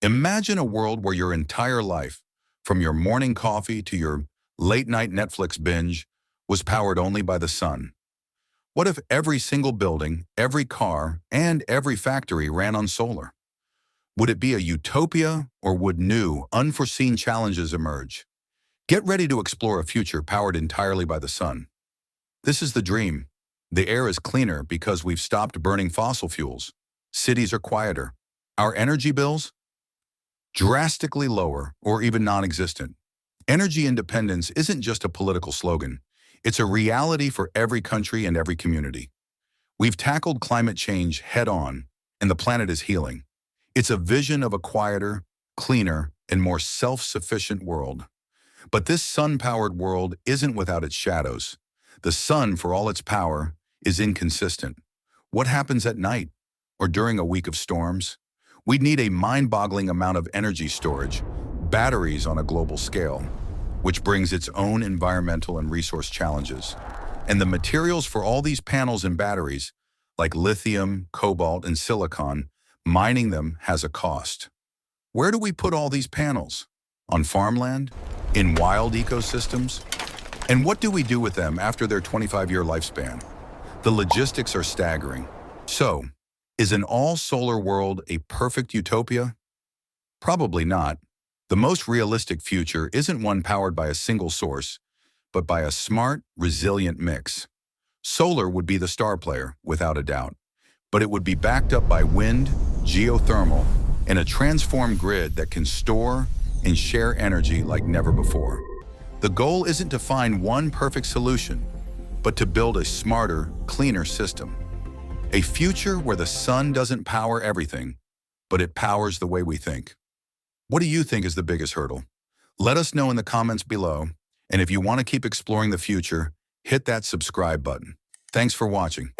Imagine a world where your entire life, from your morning coffee to your late-night Netflix binge, was powered only by the sun. What if every single building, every car, and every factory ran on solar? Would it be a utopia, or would new, unforeseen challenges emerge? Get ready to explore a future powered entirely by the sun. This is the dream. The air is cleaner because we've stopped burning fossil fuels. Cities are quieter. Our energy bills? Drastically lower or even non-existent. Energy independence isn't just a political slogan. It's a reality for every country and every community. We've tackled climate change head-on, and the planet is healing. It's a vision of a quieter, cleaner, and more self-sufficient world. But this sun-powered world isn't without its shadows. The sun, for all its power, is inconsistent. What happens at night or during a week of storms? We'd need a mind-boggling amount of energy storage, batteries on a global scale, which brings its own environmental and resource challenges. And the materials for all these panels and batteries, like lithium, cobalt, and silicon, mining them has a cost. Where do we put all these panels? On farmland? In wild ecosystems? And what do we do with them after their 25-year lifespan? The logistics are staggering. So, is an all-solar world a perfect utopia? Probably not. The most realistic future isn't one powered by a single source, but by a smart, resilient mix. Solar would be the star player, without a doubt, but it would be backed up by wind, geothermal, and a transformed grid that can store and share energy like never before. The goal isn't to find one perfect solution, but to build a smarter, cleaner system. A future where the sun doesn't power everything, but it powers the way we think. What do you think is the biggest hurdle? Let us know in the comments below, and if you want to keep exploring the future, hit that subscribe button. Thanks for watching.